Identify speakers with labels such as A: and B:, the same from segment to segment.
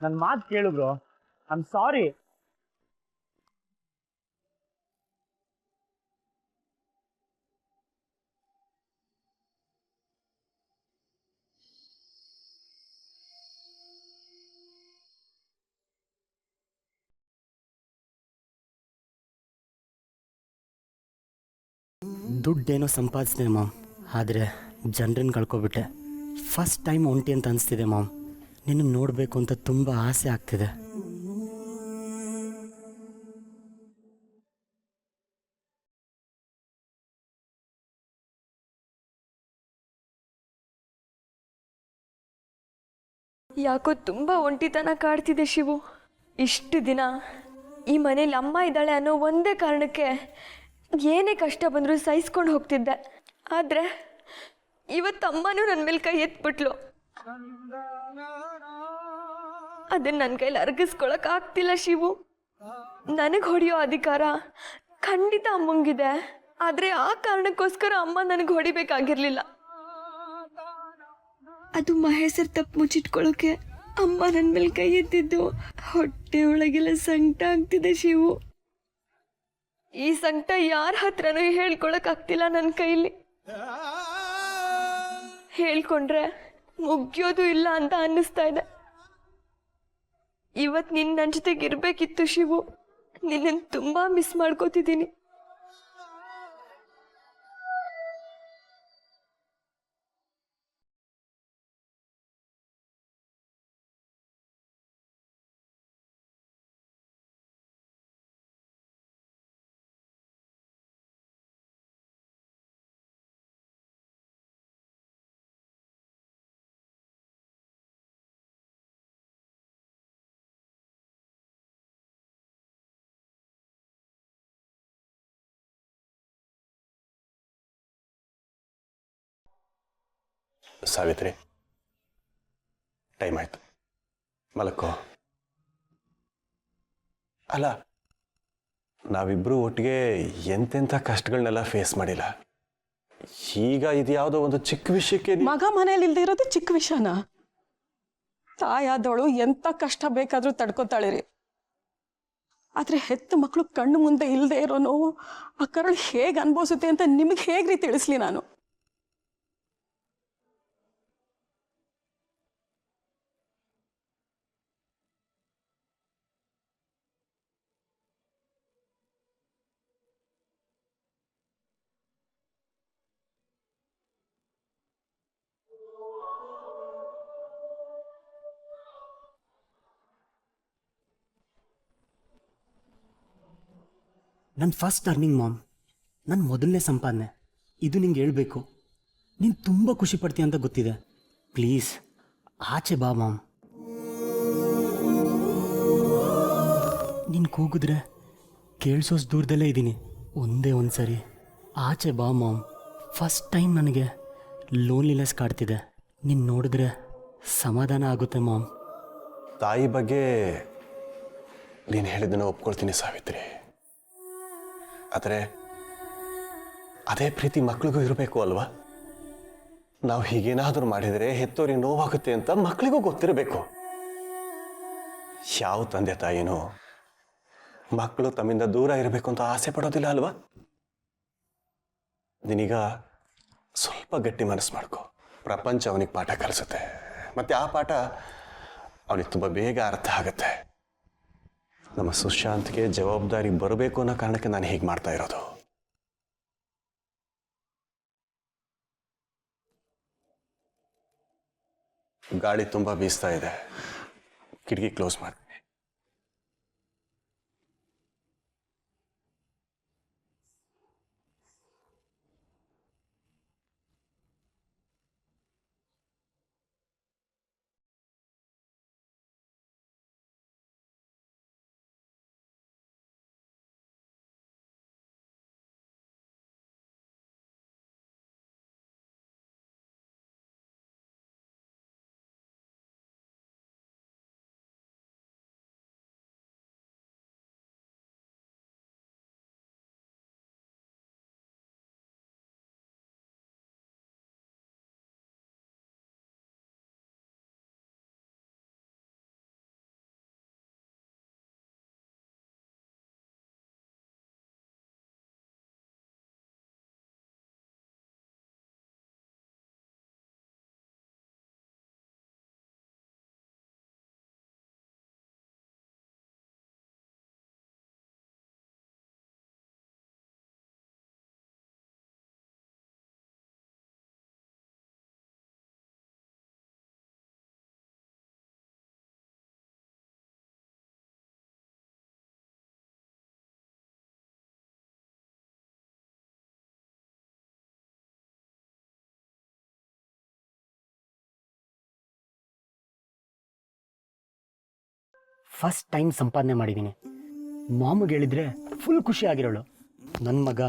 A: ನನ್ನ ಮಾತು ಕೇಳು ಬ್ರೋ. I am sorry.
B: ದುಡ್ಡೇನೋ ಸಂಪಾದಿಸಿದೆ ಮಾಮ್, ಆದರೆ ಜನರನ್ನು ಕಳ್ಕೊಬಿಟ್ಟೆ. ಫಸ್ಟ್ ಟೈಮ್ ಒಂಟಿ ಅಂತ ಅನಿಸ್ತಿದೆ ಮಾಮ್. ನಿನ್ನ ನೋಡಬೇಕು ಅಂತ ತುಂಬ ಆಸೆ ಆಗ್ತಿದೆ.
C: ಯಾಕೋ ತುಂಬ ಒಂಟಿತನ ಕಾಡ್ತಿದೆ ಶಿವು. ಇಷ್ಟು ದಿನ ಈ ಮನೇಲಿ ಅಮ್ಮ ಇದ್ದಾಳೆ ಅನ್ನೋ ಒಂದೇ ಕಾರಣಕ್ಕೆ ಏನೇ ಕಷ್ಟ ಬಂದರೂ ಸಹಿಸ್ಕೊಂಡು ಹೋಗ್ತಿದ್ದೆ. ಆದರೆ ಇವತ್ತು ಅಮ್ಮನೂ ನನ್ನ ಮೇಲೆ ಕೈ ಎತ್ಬಿಟ್ಲು. ಅದನ್ನು ನನ್ನ ಕೈಲಿ ಅರ್ಗಿಸ್ಕೊಳಕ್ ಆಗ್ತಿಲ್ಲ ಶಿವು. ನನಗೆ ಹೊಡೆಯೋ ಅಧಿಕಾರ ಖಂಡಿತ ಅಮ್ಮಂಗಿದೆ, ಆದರೆ ಆ ಕಾರಣಕ್ಕೋಸ್ಕರ ಅಮ್ಮ ನನಗೆ ಹೊಡಿಬೇಕಾಗಿರ್ಲಿಲ್ಲ. ಅದು ಮಹೇಶರ್ ತಪ್ಪು ಮುಚ್ಚಿಟ್ಕೊಳ್ಳೋಕೆ ಅಮ್ಮ ನನ್ನ ಮೇಲೆ ಕೈ ಎತ್ತಿದ್ದು. ಹೊಟ್ಟೆ ಒಳಗೆಲ್ಲ ಸಂಕಟ ಆಗ್ತಿದೆ ಶಿವು. ಈ ಸಂಕಟ ಯಾರ ಹತ್ರನೂ ಹೇಳ್ಕೊಳಕ್ ಆಗ್ತಿಲ್ಲ ನನ್ನ ಕೈಲಿ. ಹೇಳ್ಕೊಂಡ್ರೆ ಮುಗಿಯೋದು ಇಲ್ಲ ಅಂತ ಅನ್ನಿಸ್ತಾ ಇದೆ. ಇವತ್ತು ನಿನ್ನ ನನ್ನ ಜೊತೆಗೆ ಇರಬೇಕಿತ್ತು ಶಿವು. ನಿನ್ನನ್ನು ತುಂಬಾ ಮಿಸ್ ಮಾಡ್ಕೋತಿದ್ದೀನಿ.
D: ಸಾವಿತ್ರಿ, ಟೈಮ್ ಆಯ್ತು, ಮಲಕ್ಕೋ. ಅಲ್ಲ, ನಾವಿಬ್ರು ಒಟ್ಟಿಗೆ ಎಂತೆಂಥ ಕಷ್ಟಗಳನ್ನೆಲ್ಲ ಫೇಸ್ ಮಾಡಿಲ್ಲ. ಈಗ ಇದು ಯಾವುದೋ ಒಂದು ಚಿಕ್ಕ ವಿಷಯಕ್ಕೆ
E: ಮಗ ಮನೇಲಿ ಇಲ್ದೇ ಇರೋದು ಚಿಕ್ಕ ವಿಷಯನ? ತಾಯಾದವಳು ಎಂತ ಕಷ್ಟ ಬೇಕಾದ್ರೂ ತಡ್ಕೋತಾಳಿರಿ. ಆದ್ರೆ ಹೆತ್ತ ಮಕ್ಕಳು ಕಣ್ಣು ಮುಂದೆ ಇಲ್ಲದೆ ಇರೋ ನೋವು ಆ ಕರಳು ಹೇಗೆ ಅನುಭವಿಸುತ್ತೆ ಅಂತ ನಿಮಗೆ ಹೇಗ್ರಿ ತಿಳಿಸ್ಲಿ ನಾನು?
B: ನನ್ನ ಫಸ್ಟ್ ಅರ್ನಿಂಗ್ ಮಾಮ್, ನನ್ನ ಮೊದಲನೇ ಸಂಪಾದನೆ. ಇದು ನಿಂಗೆ ಹೇಳಬೇಕು. ನೀನು ತುಂಬ ಖುಷಿ ಪಡ್ತೀಯ ಅಂತ ಗೊತ್ತಿದೆ. ಪ್ಲೀಸ್ ಆಚೆ ಬಾ ಮಾಮ್. ನೀನು ಕೂಗಿದ್ರೆ ಕೇಳಿಸೋಷ್ಟು ದೂರದಲ್ಲೇ ಇದ್ದೀನಿ. ಒಂದೇ ಒಂದು ಸರಿ ಆಚೆ ಬಾ ಮಾಮ್. ಫಸ್ಟ್ ಟೈಮ್ ನನಗೆ ಲೋನ್ಲಿನೆಸ್ ಕಾಡ್ತಿದೆ. ನೀನು ನೋಡಿದ್ರೆ ಸಮಾಧಾನ ಆಗುತ್ತೆ ಮಾಮ್.
D: ತಾಯಿ ಬಗ್ಗೆ ನೀನು ಹೇಳಿದ್ದನ್ನು ಒಪ್ಕೊಳ್ತೀನಿ ಸಾವಿತ್ರಿ. ಆದರೆ ಅದೇ ಪ್ರೀತಿ ಮಕ್ಕಳಿಗೂ ಇರಬೇಕು ಅಲ್ವಾ? ನಾವು ಹೀಗೇನಾದರೂ ಮಾಡಿದರೆ ಹೆತ್ತೋರಿಗೆ ನೋವಾಗುತ್ತೆ ಅಂತ ಮಕ್ಕಳಿಗೂ ಗೊತ್ತಿರಬೇಕು. ಯಾವ ತಂದೆ ತಾಯಿನೂ ಮಕ್ಕಳು ತಮ್ಮಿಂದ ದೂರ ಇರಬೇಕು ಅಂತ ಆಸೆ ಪಡೋದಿಲ್ಲ ಅಲ್ವಾ? ನೀನೀಗ ಸ್ವಲ್ಪ ಗಟ್ಟಿ ಮನಸ್ಸು ಮಾಡ್ಕೊ. ಪ್ರಪಂಚ ಅವನಿಗೆ ಪಾಠ ಕಲಿಸುತ್ತೆ, ಮತ್ತು ಆ ಪಾಠ ಅವನಿಗೆ ತುಂಬ ಬೇಗ ಅರ್ಥ ಆಗುತ್ತೆ. ನಮ್ಮ ಸುಶಾಂತ್ಗೆ ಜವಾಬ್ದಾರಿ ಬರಬೇಕು ಅನ್ನೋ ಕಾರಣಕ್ಕೆ ನಾನು ಹೀಗೆ ಮಾಡ್ತಾ ಇರೋದು. ಗಾಳಿ ತುಂಬ ಬೀಸ್ತಾ ಇದೆ, ಕಿಟಕಿ ಕ್ಲೋಸ್ ಮಾಡಿ.
B: ಫಸ್ಟ್ ಟೈಮ್ ಸಂಪಾದನೆ ಮಾಡಿದ್ದೀನಿ. ಮಾಮಿಗೆ ಹೇಳಿದ್ರೆ ಫುಲ್ ಖುಷಿ ಆಗಿರೋಳು. ನನ್ನ ಮಗ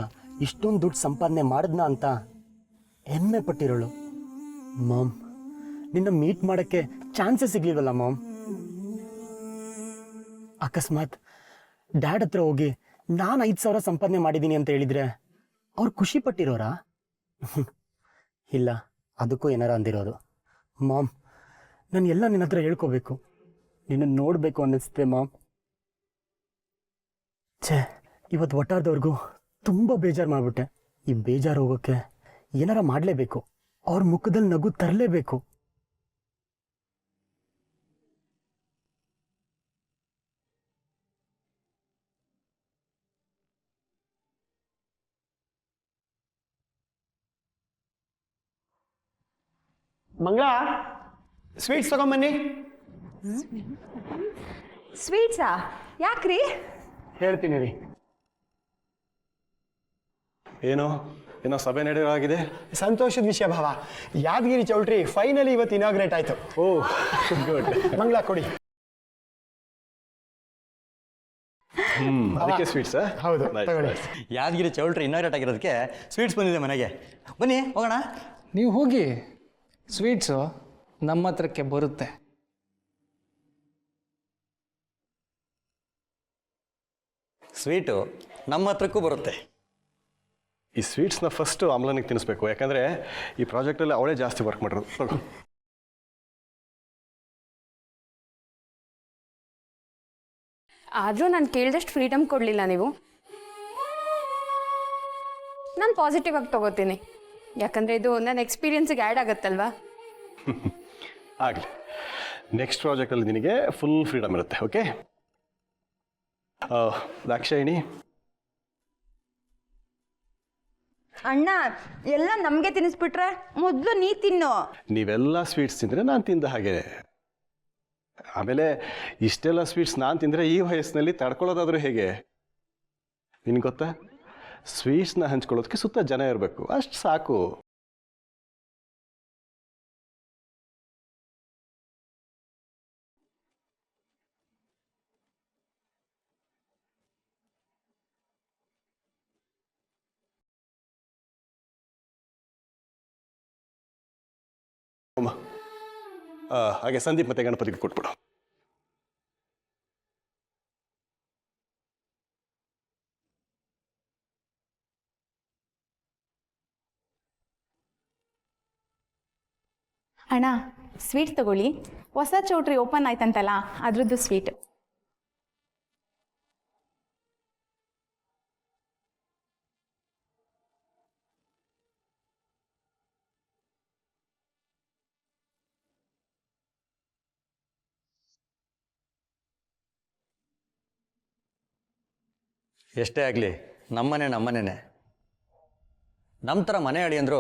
B: ಇಷ್ಟೊಂದು ದುಡ್ಡು ಸಂಪಾದನೆ ಮಾಡಿದ್ನ ಅಂತ ಹೆಮ್ಮೆ ಪಟ್ಟಿರೋಳು. ಮಾಮ್, ನಿನ್ನ ಮೀಟ್ ಮಾಡೋಕ್ಕೆ ಚಾನ್ಸೇ ಸಿಗ್ಲಿಲ್ವಲ್ಲ ಮಾಮ್. ಅಕಸ್ಮಾತ್ ಡ್ಯಾಡ್ ಹತ್ರ ಹೋಗಿ ನಾನು 5,000 ಸಂಪಾದನೆ ಮಾಡಿದ್ದೀನಿ ಅಂತ ಹೇಳಿದ್ರೆ ಅವ್ರು ಖುಷಿ ಪಟ್ಟಿರೋರಾ? ಇಲ್ಲ, ಅದಕ್ಕೂ ಏನಾರ ಅಂದಿರೋರು. ಮಾಮ್, ನಾನು ಎಲ್ಲ ನಿನ್ನ ಹತ್ರ ಹೇಳ್ಕೋಬೇಕು. ನಿನ್ನ ನೋಡಬೇಕು ಅನ್ನಿಸುತ್ತೆ ಮಾಮ್. ಛೇ, ಇವತ್ತು ಒಟ್ಟಾರ್ದವ್ರಿಗೂ ತುಂಬ ಬೇಜಾರು ಮಾಡಿಬಿಟ್ಟೆ. ಈ ಬೇಜಾರು ಹೋಗೋಕ್ಕೆ ಏನಾರ ಮಾಡಲೇಬೇಕು. ಅವ್ರ ಮುಖದಲ್ಲಿ ನಗು ತರಲೇಬೇಕು.
A: ಮಂಗಳ, ಸ್ವೀಟ್ಸ್ ತಗೊಂಬನ್ನಿ.
F: ಸ್ವೀಟ್ಸಾ? ಯಾಕ್ರಿ?
A: ಹೇಳ್ತೀನಿ ರೀ.
D: ಏನೋ ಸಭೆ ನಡೆಯೋಗಿದೆ.
A: ಸಂತೋಷದ ವಿಷಯ ಭಾವ, ಯಾದಗಿರಿ ಚೌಲ್ಟ್ರಿ ಫೈನಲಿ ಇವತ್ತು ಇನಾಗ್ರೇಟ್ ಆಯ್ತು.
D: ಓ ಗುಡ್.
A: ಮಂಗಳ ಕೊಡಿ.
D: ಅದಕ್ಕೆ ಸ್ವೀಟ್ಸ್?
A: ಹೌದು, ತಗೊಳ್ಳಿ.
G: ಯಾದಗಿರಿ ಚೌಲ್ಟ್ರಿ ಇನಾಗ್ರೇಟ್ ಆಗಿರೋದಕ್ಕೆ ಸ್ವೀಟ್ಸ್ ಬಂದಿದೆ ಮನೆಗೆ. ಬನ್ನಿ ಹೋಗೋಣ.
H: ನೀವು ಹೋಗಿ, ಸ್ವೀಟ್ಸು ನಮ್ಮ ಹತ್ರಕ್ಕೆ ಬರುತ್ತೆ.
G: ಸ್ವೀಟು ನಮ್ಮ ಹತ್ರಕ್ಕೂ ಬರುತ್ತೆ.
D: ಈ ಸ್ವೀಟ್ಸ್ನ ಫಸ್ಟ್ ಅಮ್ಲನಿಗೆ ತಿನ್ನಿಸ್ಬೇಕು, ಯಾಕಂದರೆ ಈ ಪ್ರಾಜೆಕ್ಟಲ್ಲಿ ಅವಳೇ ಜಾಸ್ತಿ ವರ್ಕ್ ಮಾಡಿರೋದು. ತಗೋ.
F: ಆದರೂ ನಾನು ಕೇಳಿದಷ್ಟು ಫ್ರೀಡಮ್ ಕೊಡಲಿಲ್ಲ ನೀವು. ನಾನು ಪಾಸಿಟಿವ್ ಆಗಿ ತೊಗೋತೀನಿ, ಯಾಕಂದರೆ ಇದು ನನ್ನ ಎಕ್ಸ್ಪೀರಿಯನ್ಸಿಗೆ ಆ್ಯಡ್ ಆಗುತ್ತಲ್ವಾ.
D: ಆಗಲಿ, ನೆಕ್ಸ್ಟ್ ಪ್ರಾಜೆಕ್ಟಲ್ಲಿ ನಿನಗೆ ಫುಲ್ ಫ್ರೀಡಮ್ ಇರುತ್ತೆ. ಓಕೆ ದಾಕ್ಷಾಯಿಣಿ?
I: ಅಣ್ಣ, ಎಲ್ಲ ನಮಗೆ ತಿನ್ನಿಸ್ಬಿಟ್ರೆ ಮೊದಲು ನೀ ತಿನ್ನು.
D: ನೀವೆಲ್ಲ ಸ್ವೀಟ್ಸ್ ತಿಂದರೆ ನಾನು ತಿಂದ ಹಾಗೆ. ಆಮೇಲೆ ಇಷ್ಟೆಲ್ಲ ಸ್ವೀಟ್ಸ್ ನಾನು ತಿಂದರೆ ಈ ವಯಸ್ಸಿನಲ್ಲಿ ತಡ್ಕೊಳ್ಳೋದಾದರೂ ಹೇಗೆ? ನಿನಗೆ ಗೊತ್ತಾ, ಸ್ವೀಟ್ಸ್ನ ಹಂಚ್ಕೊಳ್ಳೋದಕ್ಕೆ ಸುತ್ತ ಜನ ಇರಬೇಕು, ಅಷ್ಟು ಸಾಕು. ಹಾಗೆ ಸಂದೀಪ್ ಮತ್ತೆ ಗಣಪತಿಗೆ ಕೊಟ್ಬಿಡು.
J: ಅಣ್ಣ, ಸ್ವೀಟ್ ತಗೊಳ್ಳಿ. ಹೊಸ ಚೌಟ್ರಿ ಓಪನ್ ಆಯ್ತಂತಲ್ಲ, ಅದ್ರದ್ದು ಸ್ವೀಟ್.
G: ಎಷ್ಟೇ ಆಗಲಿ ನಮ್ಮನೇನೆ. ನಮ್ಮ ಥರ ಮನೆ ಅಳಿ ಅಂದರು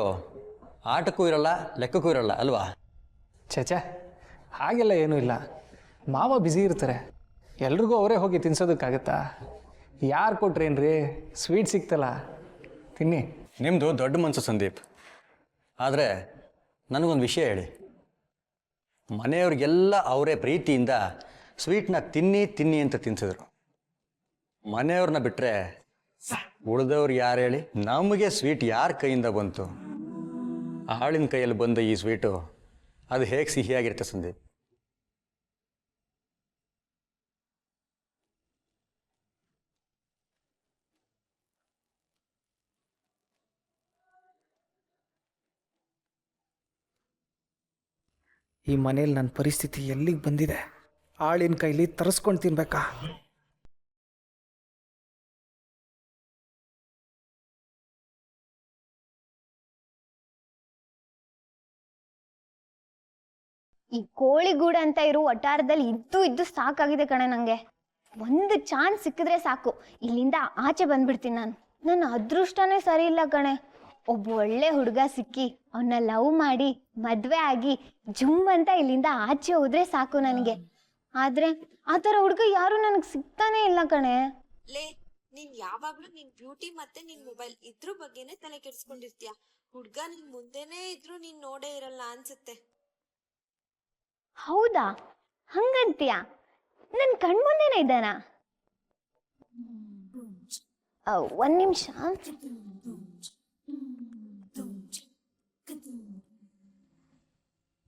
G: ಆಟಕ್ಕೂ ಇರಲ್ಲ, ಲೆಕ್ಕಕ್ಕೂ ಇರಲ್ಲ ಅಲ್ವಾ?
H: ಛೇ, ಹಾಗೆಲ್ಲ ಏನೂ ಇಲ್ಲ. ಮಾವ ಬ್ಯುಸಿ ಇರ್ತಾರೆ, ಎಲ್ರಿಗೂ ಅವರೇ ಹೋಗಿ ತಿನ್ಸೋದಕ್ಕಾಗತ್ತಾ? ಯಾರು ಕೊಟ್ರೇನ್ರಿ, ಸ್ವೀಟ್ ಸಿಕ್ತಲ್ಲ, ತಿನ್ನಿ.
G: ನಿಮ್ಮದು ದೊಡ್ಡ ಮನಸ್ಸು ಸಂದೀಪ್. ಆದರೆ ನನಗೊಂದು ವಿಷಯ ಹೇಳಿ. ಮನೆಯವ್ರಿಗೆಲ್ಲ ಅವರೇ ಪ್ರೀತಿಯಿಂದ ಸ್ವೀಟ್ನ ತಿನ್ನಿ ಅಂತ ತಿನ್ಸಿದ್ರು. ಮನೆಯವ್ರನ್ನ ಬಿಟ್ಟರೆ ಉಳಿದವ್ರು ಯಾರು ಹೇಳಿ? ನಮಗೆ ಸ್ವೀಟ್ ಯಾರ ಕೈಯಿಂದ ಬಂತು? ಆಳಿನ ಕೈಯಲ್ಲಿ ಬಂದ ಈ ಸ್ವೀಟು ಅದು ಹೇಗೆ ಸಿಹಿಯಾಗಿರುತ್ತೆ ಸಂದೀಪ್?
H: ಈ ಮನೇಲಿ ನನ್ನ ಪರಿಸ್ಥಿತಿ ಎಲ್ಲಿಗೆ ಬಂದಿದೆ? ಆಳಿನ ಕೈಲಿ ತರಿಸ್ಕೊಂಡು ತಿನ್ಬೇಕಾ?
K: ಈ ಕೋಳಿಗೂಡು ಅಂತ ಇರೋ ವಟಾರದಲ್ಲಿ ಇದ್ದು ಸಾಕಾಗಿದೆ ಕಣೆ. ನಂಗೆ ಒಂದು ಚಾನ್ಸ್ ಸಿಕ್ಕಿದ್ರೆ ಸಾಕು, ಇಲ್ಲಿಂದ ಆಚೆ ಬಂದ್ಬಿಡ್ತೀನಿ ನಾನು. ನನ್ನ ಅದೃಷ್ಟನೇ ಸರಿ ಇಲ್ಲ ಕಣೆ. ಒಬ್ಬ ಒಳ್ಳೆ ಹುಡುಗ ಸಿಕ್ಕಿ ಅವನ್ನ ಲವ್ ಮಾಡಿ ಮದ್ವೆ ಆಗಿ ಜುಮ್ ಅಂತ ಇಲ್ಲಿಂದ ಆಚೆ ಹೋದ್ರೆ ಸಾಕು ನನಗೆ. ಆದ್ರೆ ಆ ಥರ ಹುಡುಗ ಯಾರು ನನಗೆ ಸಿಗ್ತಾನೆ ಇಲ್ಲ ಕಣೆ.
C: ಲೇ, ನೀನ್ ಯಾವಾಗ್ಲೂ ನಿನ್ ಬ್ಯೂಟಿ ಮತ್ತೆ ನಿನ್ ಮೊಬೈಲ್ ಇದ್ರ ಬಗ್ಗೆನೆ ತಲೆ ಕೆಡ್ಸ್ಕೊಂಡಿರ್ತೀಯ. ಹುಡ್ಗ ನಿನ್ ಮುಂದೆನೇ ಇದ್ರು ನೀನ್ ನೋಡೇ ಇರಲ್ಲ ಅನ್ಸುತ್ತೆ.
K: ಹೌದಾ? ಹಂಗಂತೀಯ? ನನ್ನ ಕಣ್ಮುಂದೆನೇ ಇದ್ದಾನ? ಒಂದ್ ನಿಮಿಷ.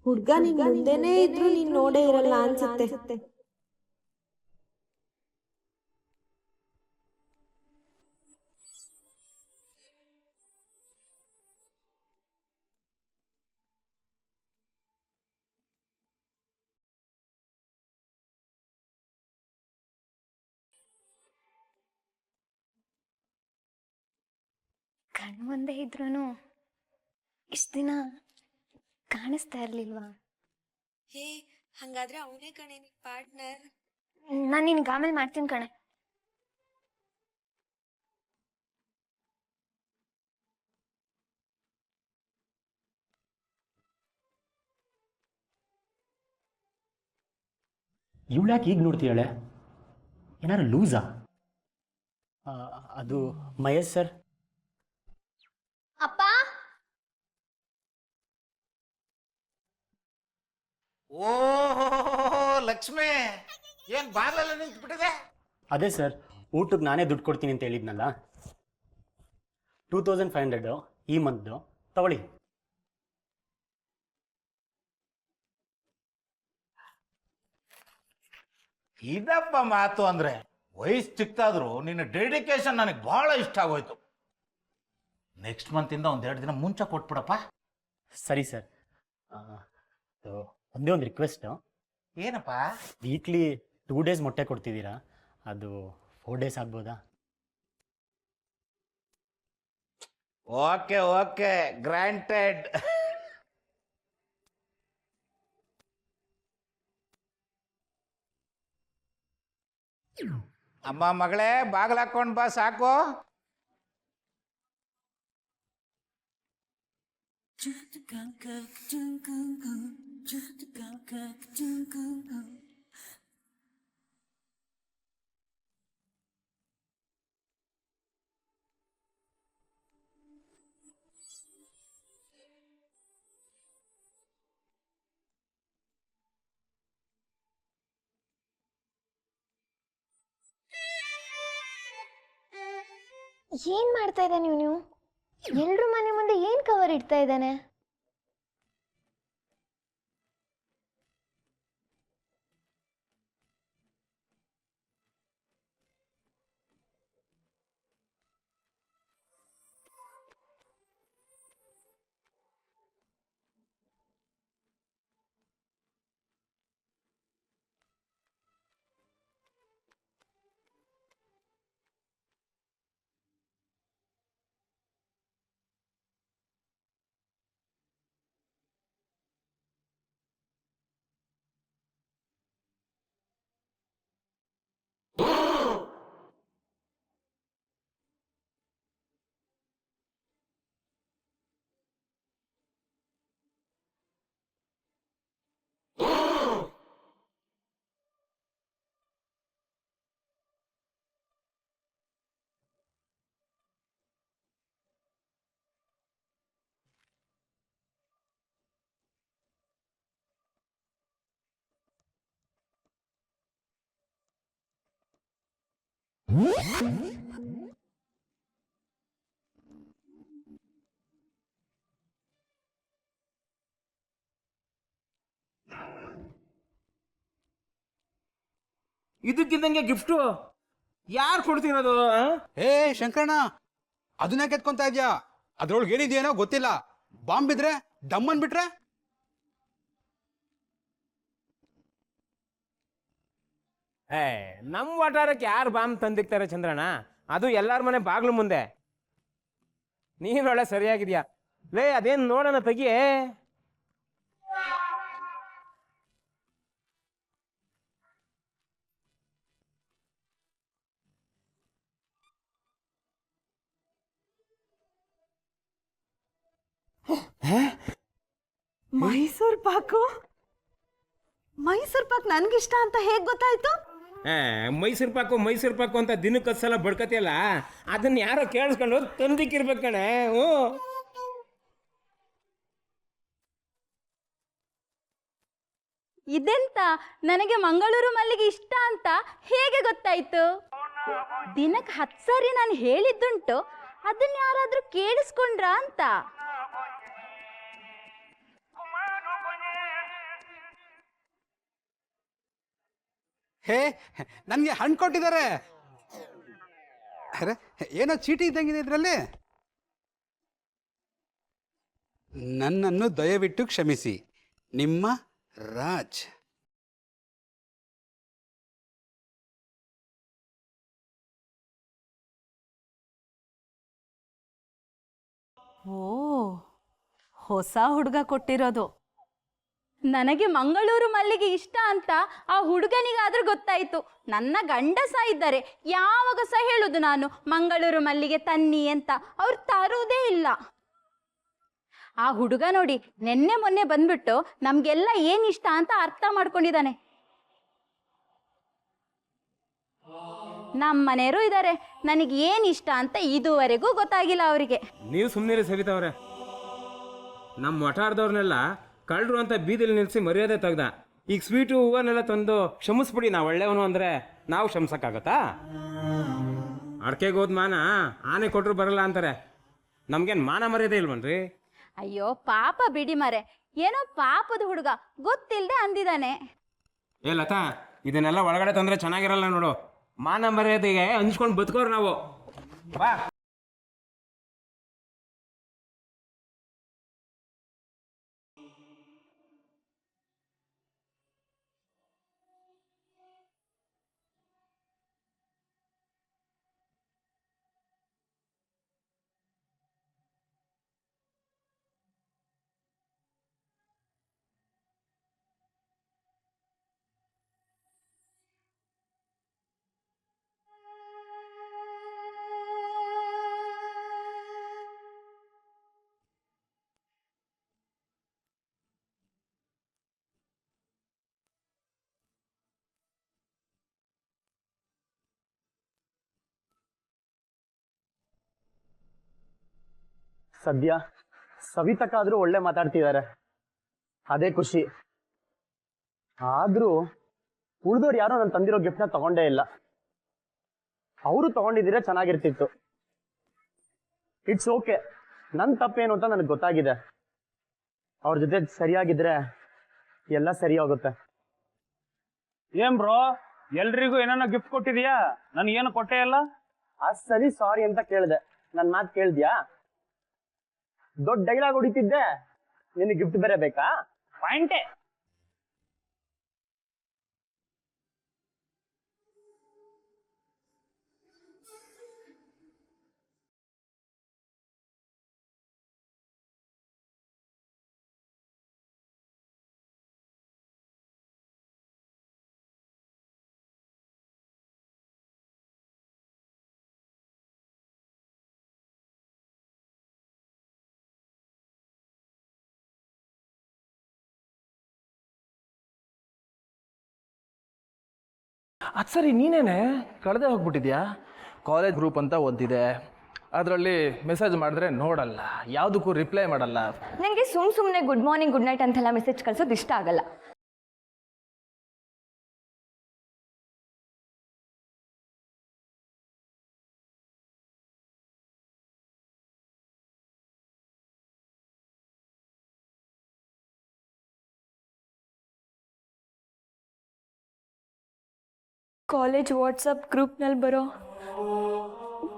C: ಹುಡ್ಗ ನಿನ್ ಮುಂದೆನೇ ಇದ್ರು ನೀನ್ ನೋಡೇ ಇರಲ್ಲ ಅನ್ಸುತ್ತೆ.
K: ಕಣ್ಮುಂದೆ ಇದ್ರೂ ಇಷ್ಟ ದಿನ ಕಾಣಿಸ್ತಾ ಇರ್ಲಿಲ್ವಾ?
C: ಹೇ, ಹಂಗಾದ್ರೆ ಅವನೇ ಕಣೆ ನಿನ್ ಪಾರ್ಟ್ನರ್.
K: ನಾನು ನಿನ್ಗೆ ಆಮೇಲೆ ಮಾಡ್ತೀನಿ ಕಣೆ.
B: ಇವಳ್ಯಾಕೆ ಈಗ ನೋಡ್ತೀಯಾಳೆ? ಏನಾರು ಲೂಸಾ? ಅದು ಮಹೇಶ್ ಸರ್.
K: ಅಪ್ಪ,
L: ಓಹೋ ಲಕ್ಷ್ಮಿ, ಏನ್ ಬಾಗ್ಲೆಲ್ಲ ನಿಂತ್ಬಿಟ್ಟಿದೆ?
B: ಅದೇ ಸರ್, ಊಟಕ್ಕೆ ನಾನೇ ದುಡ್ಡು ಕೊಡ್ತೀನಿ ಅಂತ ಹೇಳಿದ್ನಲ್ಲ, 2500 ಈ ಮಂತ್ದು ತಗೊಳ್ಳಿ.
L: ಇದಪ್ಪ ಮಾತು ಅಂದ್ರೆ. ವಯಸ್ಸು ಚಿಕ್ಕಾದ್ರು ನಿನ್ನ ಡೆಡಿಕೇಶನ್ ನನಗೆ ಬಹಳ ಇಷ್ಟ ಆಗೋಯ್ತು. ನೆಕ್ಸ್ಟ್ ಮಂತಿಂದ 1-2 ದಿನ ಮುಂಚೆ ಕೊಟ್ಬಿಡಪ್ಪ.
B: ಸರಿ ಸರ್. ಒಂದೇ ಒಂದು ರಿಕ್ವೆಸ್ಟು.
L: ಏನಪ್ಪ?
B: ವೀಕ್ಲಿ 2 ಡೇಸ್ ಮೊಟ್ಟೆ ಕೊಡ್ತಿದ್ದೀರಾ, ಅದು 4 ಡೇಸ್ ಆಗ್ಬೋದಾ?
L: Okay okay, granted. ಅಮ್ಮ ಮಗಳೇ, ಬಾಗಿಲು ಹಾಕೊಂಡ್ ಬಾ ಸಾಕು.
K: ಏನ್ ಮಾಡ್ತಾ ಇದ್ದಾನೆ ಇವನು? ಎಲ್ರ ಮನೆ ಮುಂದೆ ಏನ್ ಕವರ್ ಇಡ್ತಾ ಇದ್ದಾನೆ?
M: ಇದಕ್ಕಿದ್ದಂಗೆ ಗಿಫ್ಟು ಯಾರು ಕೊಡ್ತಿರೋದು?
N: ಏ ಶಂಕರಣ್ಣ, ಅದನ್ನ ಕೆತ್ಕೊಂತ ಇದ್ಯಾ? ಅದ್ರೊಳಗೆ ಏನಿದೆಯೇನೋ ಗೊತ್ತಿಲ್ಲ. ಬಾಂಬ್ ಬಿದ್ರೆ ಡಮ್ ಅನ್ಬಿಟ್ರೆ?
M: ನಮ್ಮ ವಟಾರಕ್ಕೆ ಯಾರು ಬಾಂಬ್ ತಂದಿಕ್ತಾರೆ ಚಂದ್ರಣ್ಣ? ಅದು ಎಲ್ಲಾರ ಮನೆ ಬಾಗ್ಲು ಮುಂದೆ. ನೀನೊಳ್ಳೆ ಸರಿಯಾಗಿದ್ಯಾ ಲೇ, ಅದೇನು ನೋಡೋಣ ತೆಗಿಯೇ.
E: ಮೈಸೂರು ಪಾಕು? ಮೈಸೂರು ಪಾಕ್ ನನ್ಗಿಷ್ಟ ಅಂತ ಹೇಗ್ ಗೊತ್ತಾಯ್ತು?
M: ಮೈಸೂರು ಪಾಕು ಅಂತ ದಿನಕ್ಕೆ 10 ಸಲ ಬಡ್ಕತಿಯಲ್ಲ, ಅದನ್ನ ಯಾರೋ ಕೇಳಿಸ್ಕೊಂಡು ತಂದಿಕ್ಕಿರ್ಬೇಕು ಕಣೆ. ಹ್ಞೂ,
J: ಇದೆಂತ ನನಗೆ ಮಂಗಳೂರು ಮಲ್ಲಿಗೆ ಇಷ್ಟ ಅಂತ ಹೇಗೆ ಗೊತ್ತಾಯ್ತು? ದಿನಕ್ಕೆ 10 ಸಾರಿ ನಾನು ಹೇಳಿದ್ದುಂಟು, ಅದನ್ನ ಯಾರಾದರೂ ಕೇಳಿಸ್ಕೊಂಡ್ರಾ ಅಂತ.
N: ಹೇ, ನನಗೆ ಹಣ್ಣು ಕೊಟ್ಟಿದ್ದಾರೆ. ಅರೆ, ಏನೋ ಚೀಟಿ ಇದ್ದಂಗಿದೆ ಇದರಲ್ಲಿ. ನನ್ನನ್ನು ದಯವಿಟ್ಟು ಕ್ಷಮಿಸಿ, ನಿಮ್ಮ ರಾಜ್.
J: ಓ, ಹೊಸ ಹುಡುಗ ಕೊಟ್ಟಿರೋದು. ನನಗೆ ಮಂಗಳೂರು ಮಲ್ಲಿಗೆ ಇಷ್ಟ ಅಂತ ಆ ಹುಡುಗನಿಗಾದ್ರೂ ಗೊತ್ತಾಯಿತು. ನನ್ನ ಗಂಡ ಸಹ ಇದ್ದಾರೆ, ಯಾವಾಗ ಸಹ ಹೇಳುದು ನಾನು ಮಂಗಳೂರು ಮಲ್ಲಿಗೆ ತನ್ನಿ ಅಂತ, ಅವ್ರು ತರುವುದೇ ಇಲ್ಲ. ಆ ಹುಡುಗ ನೋಡಿ ನೆನ್ನೆ ಮೊನ್ನೆ ಬಂದ್ಬಿಟ್ಟು ನಮಗೆಲ್ಲ ಏನು ಇಷ್ಟ ಅಂತ ಅರ್ಥ ಮಾಡ್ಕೊಂಡಿದ್ದಾನೆ. ನಮ್ಮ ಮನೆಯವರು ಇದ್ದಾರೆ, ನನಗೆ ಏನು ಇಷ್ಟ ಅಂತ ಇದುವರೆಗೂ ಗೊತ್ತಾಗಿಲ್ಲ ಅವರಿಗೆ.
M: ನೀವು ಸುಮ್ಮನೆ ಸವಿತವ್ರೆ, ನಮ್ಮ ವಟಾರದವ್ರನ್ನೆಲ್ಲ ಕಳ್ಳರು ಅಂತ ಬೀದಿಲಿ ನಿಲ್ಲಿಸಿ ಮರ್ಯಾದೆ ತೆಗ್ದ. ಈಗ ಸ್ವೀಟು ಹೂವನ್ನೆಲ್ಲ ತಂದು ಕ್ಷಮಿಸ್ಬಿಡಿ, ನಾವು ಒಳ್ಳೆಯವನು ಅಂದರೆ ನಾವು ಕ್ಷಮಿಸಕ್ಕಾಗತ್ತಾ? ಅಡ್ಕೆಗೆ ಹೋದ ಮಾನ ಆನೆ ಕೊಟ್ಟರು ಬರಲ್ಲ ಅಂತಾರೆ. ನಮ್ಗೇನು ಮಾನ ಮರ್ಯಾದೆ ಇಲ್ವನ್ರಿ?
J: ಅಯ್ಯೋ ಪಾಪ ಬಿಡಿ ಮರೆ, ಏನೋ ಪಾಪದ ಹುಡುಗ ಗೊತ್ತಿಲ್ಲದೆ ಅಂದಿದ್ದಾನೆ.
M: ಏ ಲತಾ, ಇದನ್ನೆಲ್ಲ ಒಳಗಡೆ ತಂದರೆ ಚೆನ್ನಾಗಿರಲ್ಲ ನೋಡು. ಮಾನ ಮರ್ಯಾದೆಗೆ ಹಂಚ್ಕೊಂಡು ಬದುಕೋರು ನಾವು. ಬಾ.
A: ಸದ್ಯ ಸವಿತಕ್ಕಾದ್ರೂ ಒಳ್ಳೆ ಮಾತಾಡ್ತಿದ್ದಾರೆ, ಅದೇ ಖುಷಿ. ಆದ್ರೂ ಉಳಿದವ್ರು ಯಾರೋ ನಾನು ತಂದಿರೋ ಗಿಫ್ಟ್ನ ತಗೊಂಡೇ ಇಲ್ಲ. ಅವರು ತಗೊಂಡಿದ್ರೆ ಚೆನ್ನಾಗಿರ್ತಿತ್ತು. ಇಟ್ಸ್ ಓಕೆ, ನನ್ನ ತಪ್ಪೇನು ಅಂತ ನನಗೆ ಗೊತ್ತಾಗಿದೆ. ಅವ್ರ ಜೊತೆ ಸರಿಯಾಗಿದ್ರೆ ಎಲ್ಲ ಸರಿ ಹೋಗುತ್ತೆ.
O: ಏನ್ ಬ್ರೋ, ಎಲ್ರಿಗೂ ಏನಾನ ಗಿಫ್ಟ್ ಕೊಟ್ಟಿದ್ಯಾ? ನನಗೇನು ಕೊಟ್ಟೇ ಇಲ್ಲ.
A: ಸರಿ ಸಾರಿ ಅಂತ ಕೇಳಿದೆ, ನನ್ನ ಮಾತು ಕೇಳಿದ್ಯಾ? ದೊಡ್ಡ ಡೈಲಾಗ್ ಹೊಡಿತಿದ್ದೆ, ನಿನಗೆ ಗಿಫ್ಟ್ ಬೇರೆ ಬೇಕಾ?
O: ಪಾಯಿಂಟೇ.
P: ಅದು ಸರಿ, ನೀನೇನೆ ಕಳೆದೇ ಹೋಗ್ಬಿಟ್ಟಿದ್ಯಾ? ಕಾಲೇಜ್ ಗ್ರೂಪ್ ಅಂತ ಒಂದಿದೆ, ಅದರಲ್ಲಿ ಮೆಸೇಜ್ ಮಾಡಿದ್ರೆ ನೋಡಲ್ಲ, ಯಾವುದಕ್ಕೂ ರಿಪ್ಲೈ ಮಾಡಲ್ಲ.
C: ನನಗೆ ಸುಮ್ಮನೆ ಗುಡ್ ಮಾರ್ನಿಂಗ್ ಗುಡ್ ನೈಟ್ ಅಂತೆಲ್ಲ ಮೆಸೇಜ್ ಕಳ್ಸೋದು ಇಷ್ಟ ಆಗಲ್ಲ. ಕಾಲೇಜ್ ವಾಟ್ಸಪ್ ಗ್ರೂಪ್ನಲ್ಲಿ ಬರೋ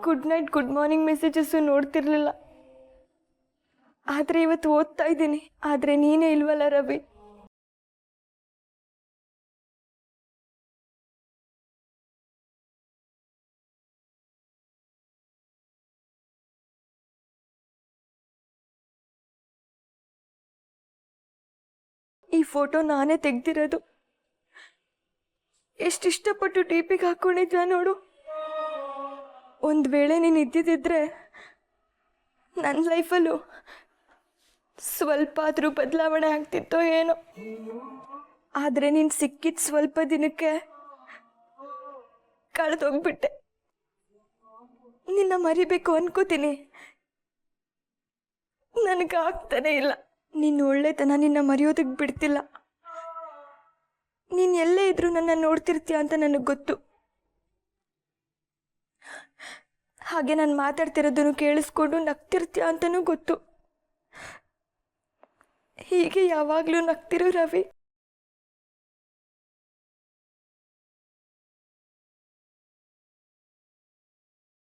C: good night good morning messages ನೋಡ್ತಿರ್ಲಿಲ್ಲ. ಆದರೆ ಇವತ್ತು ಓದ್ತಾ ಇದ್ದೀನಿ. ಆದರೆ ನೀನೇ ಇಲ್ವಲ್ಲ ರವಿ. ಈ ಫೋಟೋ ನಾನೇ ತೆಗ್ದಿರೋದು. ಎಷ್ಟು ಇಷ್ಟಪಟ್ಟು ಟಿಪಿಗೆ ಹಾಕ್ಕೊಂಡಿದ್ವ ನೋಡು. ಒಂದು ವೇಳೆ ನೀನು ಇದ್ದಿದ್ದಿದ್ರೆ ನನ್ನ ಲೈಫಲ್ಲೂ ಸ್ವಲ್ಪ ಆದರೂ ಬದಲಾವಣೆ ಆಗ್ತಿತ್ತೋ ಏನೋ. ಆದರೆ ನೀನು ಸಿಕ್ಕಿದ ಸ್ವಲ್ಪ ದಿನಕ್ಕೆ ಕಳೆದೋಗ್ಬಿಟ್ಟೆ. ನಿನ್ನ ಮರಿಬೇಕು ಅನ್ಕೋತೀನಿ, ನನಗಾಗ್ತಾನೆ ಇಲ್ಲ. ನಿನ್ನ ಒಳ್ಳೆತನ ನಿನ್ನ ಮರೆಯೋದಕ್ಕೆ ಬಿಡ್ತಿಲ್ಲ. ನೀನು ಎಲ್ಲೇ ಇದ್ರೂ ನನ್ನ ನೋಡ್ತಿರ್ತೀಯ ಅಂತ ನನಗೆ ಗೊತ್ತು. ಹಾಗೆ ನಾನು ಮಾತಾಡ್ತಿರೋದನ್ನು ಕೇಳಿಸ್ಕೊಂಡು ನಗ್ತಿರ್ತೀಯ ಅಂತಲೂ ಗೊತ್ತು. ಹೀಗೆ ಯಾವಾಗಲೂ ನಗ್ತಿರೋ ರವಿ